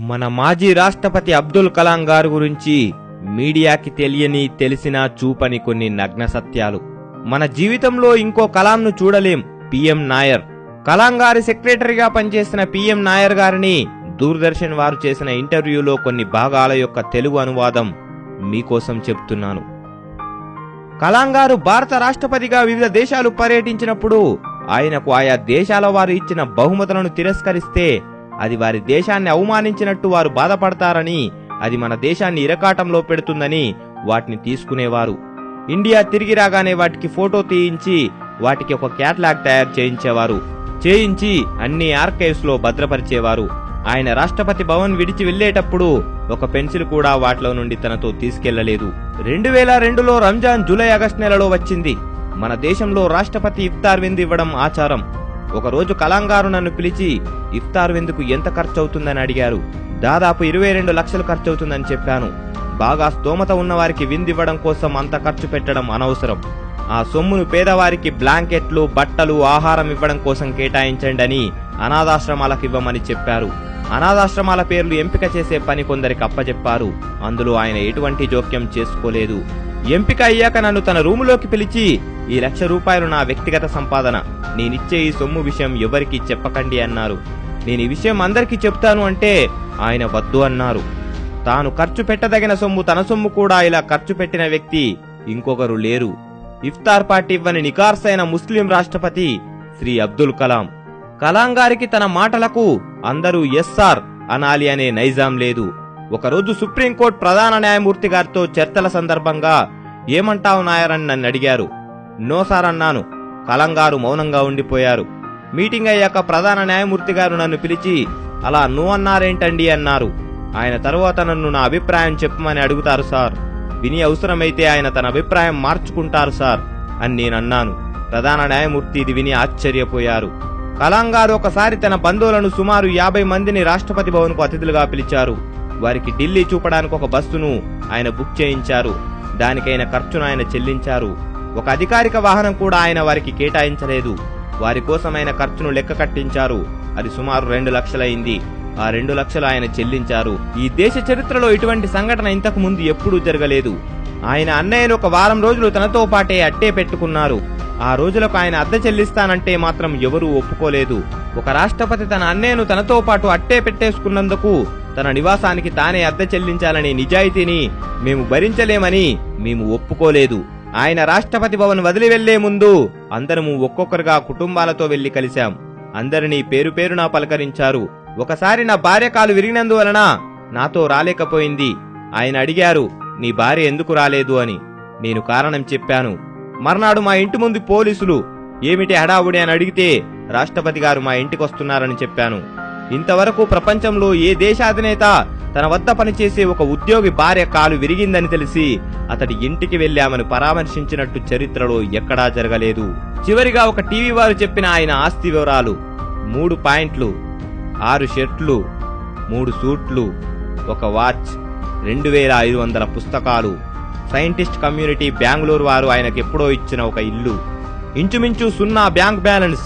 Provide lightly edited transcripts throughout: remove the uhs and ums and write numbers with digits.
మన మాజీ రాష్ట్రపతి అబ్దుల్ కలాం గారి గురించి మీడియాకి తెలిసినా చూపని కొన్ని నగ్న సత్యాలు. మన జీవితంలో ఇంకో కలాంను చూడలేం. పిఎం నాయర్. కలాం గారి సెక్రటరీగా పనిచేసిన పిఎం నాయర్ గారిని దూరదర్శన్ వారు చేసిన ఇంటర్వ్యూలో కొన్ని భాగాల యొక్క తెలుగు అనువాదం మీకోసం చెప్తున్నాను. కలాం గారు భారత రాష్ట్రపతిగా వివిధ దేశాలు పర్యటించినప్పుడు ఆయనకు ఆయా దేశాల వారు ఇచ్చిన బహుమతులను తిరస్కరిస్తే అది వారి దేశాన్ని అవమానించినట్టు వారు బాధపడతారని, అది మన దేశాన్ని ఇరకాటంలో పెడుతుందని వాటిని తీసుకునేవారు. ఇండియా తిరిగి రాగానే వాటికి ఫోటో తీయించి వాటికి ఒక క్యాటలాగ్ తయారు చేయించి అన్ని ఆర్కైవ్స్ లో భద్రపరిచేవారు. ఆయన రాష్ట్రపతి భవన్ విడిచి వెళ్లేటప్పుడు ఒక పెన్సిల్ కూడా వాటిలో నుండి తనతో తీసుకెళ్లలేదు. 2002లో రంజాన్ జూలై ఆగస్టు నెలలో వచ్చింది. మన దేశంలో రాష్ట్రపతి ఇఫ్తార్ విందు ఇవ్వడం ఆచారం. ఒకరోజు కలాం గారు నన్ను పిలిచి ఇఫ్తార్ విందుకు ఎంత ఖర్చవుతుందని అడిగారు. దాదాపు 22 లక్షలు ఖర్చవుతుందని చెప్పాను. బాగా స్తోమత ఉన్నవారికి విందివ్వడం కోసం అంత ఖర్చు పెట్టడం అనవసరం. ఆ సొమ్మును పేదవారికి బ్లాంకెట్లు, బట్టలు, ఆహారం ఇవ్వడం కోసం కేటాయించండి అని అనాథాశ్రమాలకు ఇవ్వమని చెప్పారు. అనాథాశ్రమాల పేర్లు ఎంపిక చేసే పని కొందరికి అప్పచెప్పారు. అందులో ఆయన ఎటువంటి జోక్యం చేసుకోలేదు. ఎంపిక అయ్యాక నన్ను తన రూములోకి పిలిచి, ఈ ₹1,00,000 నా వ్యక్తిగత సంపాదన, నేనిచ్చే ఈ సొమ్ము విషయం ఎవరికీ చెప్పకండి అన్నారు. నేను ఈ విషయం అందరికీ చెప్తాను అంటే ఆయన వద్దు అన్నారు. తాను ఖర్చు పెట్టదగిన సొమ్ము, తన సొమ్ము కూడా ఇలా ఖర్చు పెట్టిన వ్యక్తి ఇంకొకరు లేరు. ఇఫ్తార్ పార్టీ ఇవ్వని నికార్సైన ముస్లిం రాష్ట్రపతి శ్రీ అబ్దుల్ కలాం. కలాం గారికి తన మాటలకు అందరూ ఎస్ఆర్ అనాలి అనే నైజాం లేదు. ఒకరోజు సుప్రీంకోర్టు ప్రధాన న్యాయమూర్తి గారితో చర్చల సందర్భంగా ఏమంటావు నాయర్ అని నన్ను అడిగారు. నో సార్ అన్నాను. కలాం గారు మౌనంగా ఉండిపోయారు. మీటింగ్ అయ్యాక ప్రధాన న్యాయమూర్తి గారు నన్ను పిలిచి, అలా నో అన్నారేంటండి అన్నారు. ఆయన తరువాత నన్ను నా అభిప్రాయం చెప్పమని అడుగుతారు సార్, విని అవసరమైతే ఆయన తన అభిప్రాయం మార్చుకుంటారు సార్ అని నేనన్నాను. ప్రధాన న్యాయమూర్తి ఇది విని ఆశ్చర్యపోయారు. కలాం గారు ఒకసారి తన బంధువులను సుమారు 50 మందిని రాష్ట్రపతి భవన్ కు అతిథులుగా పిలిచారు. వారికి ఢిల్లీ చూపడానికి ఒక బస్సును ఆయన బుక్ చేయించారు. దానికైన ఖర్చును ఆయన చెల్లించారు. ఒక అధికారిక వాహనం కూడా ఆయన వారికి కేటాయించలేదు. వారి కోసం ఆయన ఖర్చును లెక్క కట్టించారు. అది సుమారు 2 లక్షలైంది. ఆ 2 లక్షలు ఆయన చెల్లించారు. ఈ దేశ చరిత్రలో ఇటువంటి సంఘటన ఇంతకు ముందు ఎప్పుడూ జరగలేదు. ఆయన అన్నయ్యను ఒక వారం రోజులు తనతో పాటే అట్టే పెట్టుకున్నారు. ఆ రోజులకు ఆయన అద్దె చెల్లిస్తానంటే మాత్రం ఎవరూ ఒప్పుకోలేదు. ఒక రాష్ట్రపతి తన అన్నయ్యను తనతో పాటు అట్టే పెట్టేసుకున్నందుకు తన నివాసానికి తానే అద్దె చెల్లించాలనే నిజాయితీని మేము భరించలేమని మేము ఒప్పుకోలేదు. ఆయన రాష్ట్రపతి భవన్ వదిలి వెళ్లే ముందు అందరము ఒక్కొక్కరుగా కుటుంబాలతో వెళ్లి కలిశాం. అందరినీ పేరు పేరునా పలకరించారు. ఒకసారి నా భార్య కాలు విరిగినందువలన నాతో రాలేకపోయింది. ఆయన అడిగారు, నీ భార్య ఎందుకు రాలేదు అని. నేను కారణం చెప్పాను. మర్నాడు మా ఇంటి ముందు పోలీసులు ఏమిటి హడావుడి అని అడిగితే రాష్ట్రపతి గారు మా ఇంటికొస్తున్నారని చెప్పాను. ఇంతవరకు ప్రపంచంలో ఏ దేశాధినేత తన వద్ద పనిచేసే ఒక ఉద్యోగి భార్య కాలు విరిగిందని తెలిసి అతడి ఇంటికి వెళ్లామని పరామర్శించినట్టు చరిత్రలో ఎక్కడా జరగలేదు. చివరిగా ఒక టీవీ వారు చెప్పిన ఆయన ఆస్తి వివరాలు: 3 పాయింట్లు, 6 షర్ట్లు, 3 సూట్లు, ఒక వాచ్, 2500 పుస్తకాలు, సైంటిస్ట్ కమ్యూనిటీ బెంగళూరు వారు ఆయనకెప్పుడో ఇచ్చిన ఒక ఇల్లు, ఇంచుమించు 0 బ్యాంక్ బ్యాలెన్స్,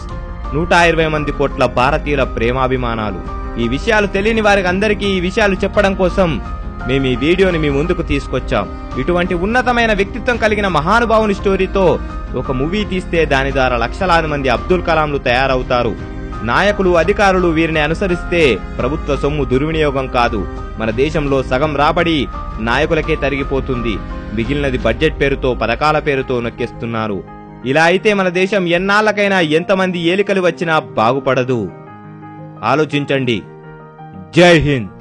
120 మంది కోట్ల భారతీయుల ప్రేమాభిమానాలు. ఈ విషయాలు తెలియని వారికి అందరికీ ఈ విషయాలు చెప్పడం కోసం మేము ఈ వీడియోని మీ ముందుకు తీసుకొచ్చాం. ఇటువంటి ఉన్నతమైన వ్యక్తిత్వం కలిగిన మహానుభావుని స్టోరీతో ఒక మూవీ తీస్తే దాని ద్వారా లక్షలాది మంది అబ్దుల్ కలాంలు తయారవుతారు. నాయకులు, అధికారులు వీరిని అనుసరిస్తే ప్రభుత్వ సొమ్ము దుర్వినియోగం కాదు. మన దేశంలో సగం రాబడి నాయకులకే తరిగిపోతుంది. మిగిలినది బడ్జెట్ పేరుతో, పథకాల పేరుతో నొక్కేస్తున్నారు. ఇలా అయితే మన దేశం ఎన్నాళ్ళకైనా ఎంతమంది ఏలికలు వచ్చినా బాగుపడదు. ఆలోచించండి. జై హింద్.